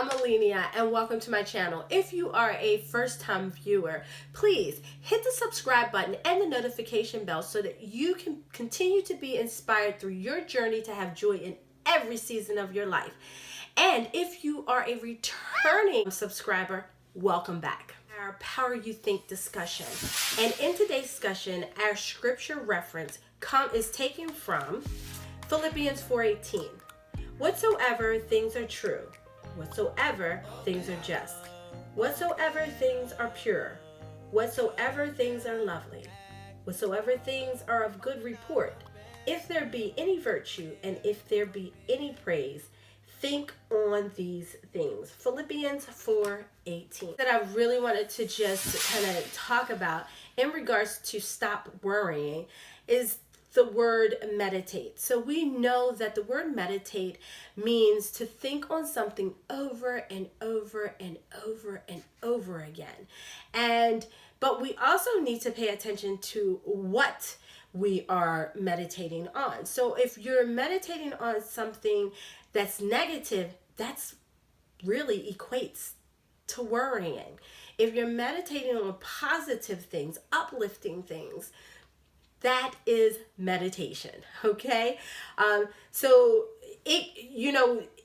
I'm Allenia and welcome to my channel. If you are a first-time viewer, please hit the subscribe button and the notification bell so that you can continue to be inspired through your journey to have joy in every season of your life. And if you are a returning subscriber, welcome back. Our Power You Think discussion. And in today's discussion, our scripture reference is taken from Philippians 4:18. Whatsoever things are true, whatsoever things are just, whatsoever things are pure, whatsoever things are lovely, whatsoever things are of good report, if there be any virtue and if there be any praise, think on these things. Philippians 4:18. That I really wanted to just kind of talk about in regards to stop worrying is the word meditate. So we know that the word meditate means to think on something over and over and over and over again. But we also need to pay attention to what we are meditating on. So if you're meditating on something that's negative, that's really equates to worrying. If you're meditating on positive things, uplifting things, that is meditation, okay? So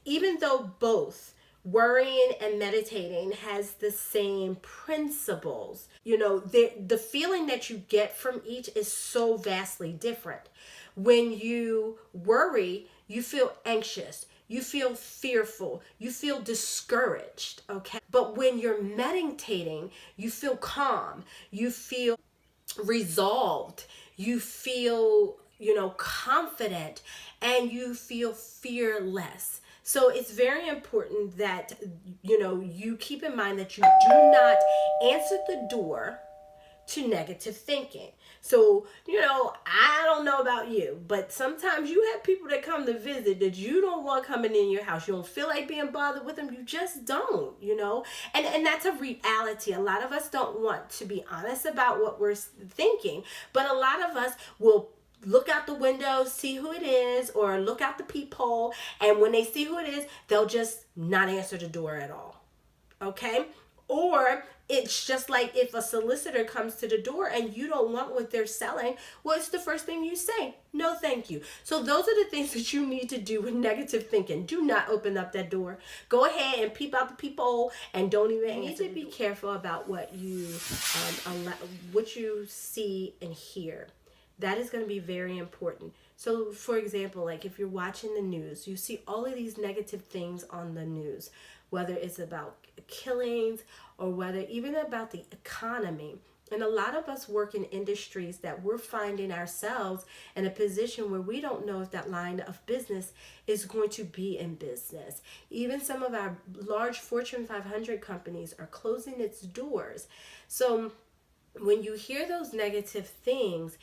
even though both worrying and meditating has the same principles, the feeling that you get from each is so vastly different. When you worry, you feel anxious, you feel fearful, you feel discouraged, okay? But when you're meditating, you feel calm, you feel resolved, you feel, confident, and you feel fearless. So it's very important that, you keep in mind that you do not answer the door to negative thinking. So, I don't know about you, but sometimes you have people that come to visit that you don't want coming in your house. You don't feel like being bothered with them. You just don't, and that's a reality. A lot of us don't want to be honest about what we're thinking, but a lot of us will look out the window, see who it is, or look out the peephole, and when they see who it is, they'll just not answer the door at all. Okay? Or it's just like if a solicitor comes to the door and you don't want what they're selling, what's the first thing you say? No, thank you. So those are the things that you need to do with negative thinking. Do not open up that door. Go ahead and peep out the peephole and don't even answer. You need to be careful about what you see and hear. That is going to be very important. So, for example, like if you're watching the news, you see all of these negative things on the news, whether it's about killings or whether even about the economy. And a lot of us work in industries that we're finding ourselves in a position where we don't know if that line of business is going to be in business. Even some of our large Fortune 500 companies are closing its doors. So when you hear those negative things,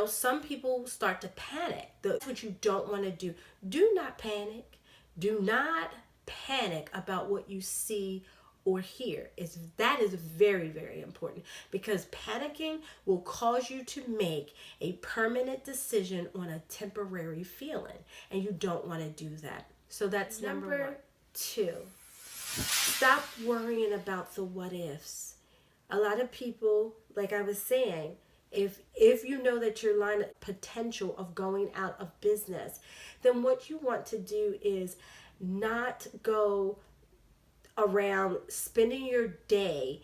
some people start to panic. That's what you don't want to do. Do not panic. Do not panic about what you see or hear. That is very, very important, because panicking will cause you to make a permanent decision on a temporary feeling, and you don't want to do that. So that's number 2. Stop worrying about the what ifs. A lot of people, like I was saying, if you know that your line of potential of going out of business, then what you want to do is not go around spending your day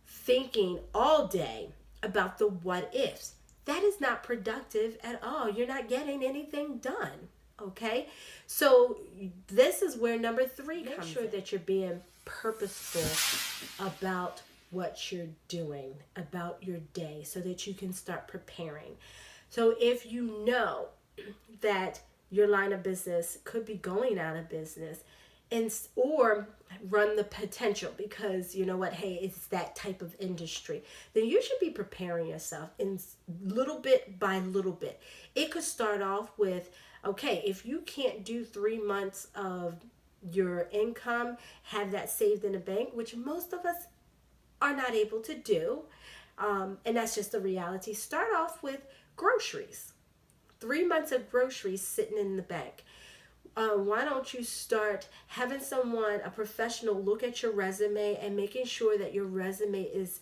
thinking all day about the what ifs. That is not productive at all. You're not getting anything done. Okay? So this is where number 3 comes in. Make sure that you're being purposeful about what you're doing, about your day, so that you can start preparing. So if you know that your line of business could be going out of business, or run the potential, because you know what, hey, it's that type of industry, then you should be preparing yourself in little bit by little bit. It could start off with, okay, if you can't do 3 months of your income, have that saved in a bank, which most of us are not able to do, and that's just the reality. Start off with groceries. 3 months of groceries sitting in the bank. why don't you start having someone, a professional, look at your resume and making sure that your resume is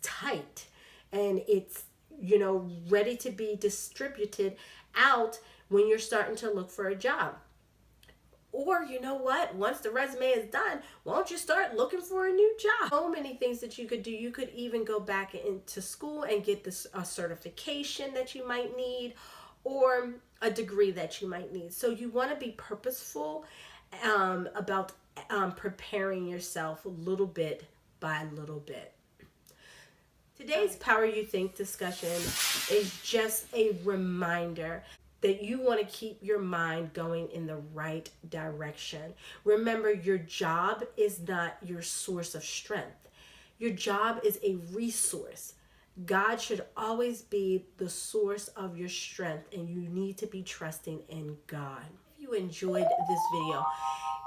tight and it's, you know, ready to be distributed out when you're starting to look for a job. Or, you know what, once the resume is done, why don't you start looking for a new job? So many things that you could do. You could even go back into school and get this a certification that you might need, or a degree that you might need. So you want to be purposeful about preparing yourself little bit by little bit. Today's Power You Think discussion is just a reminder that you want to keep your mind going in the right direction. Remember, your job is not your source of strength. Your job is a resource. God should always be the source of your strength, and you need to be trusting in God. If you enjoyed this video,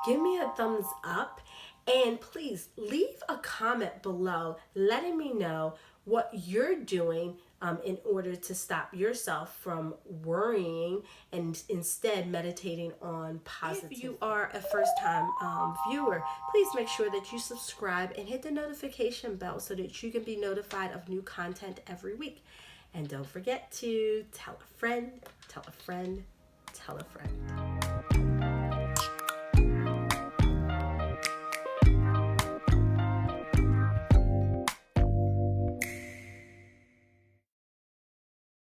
give me a thumbs up, and please leave a comment below letting me know what you're doing in order to stop yourself from worrying and instead meditating on positive. If you are a first-time viewer, please make sure that you subscribe and hit the notification bell so that you can be notified of new content every week. And don't forget to tell a friend, tell a friend, tell a friend.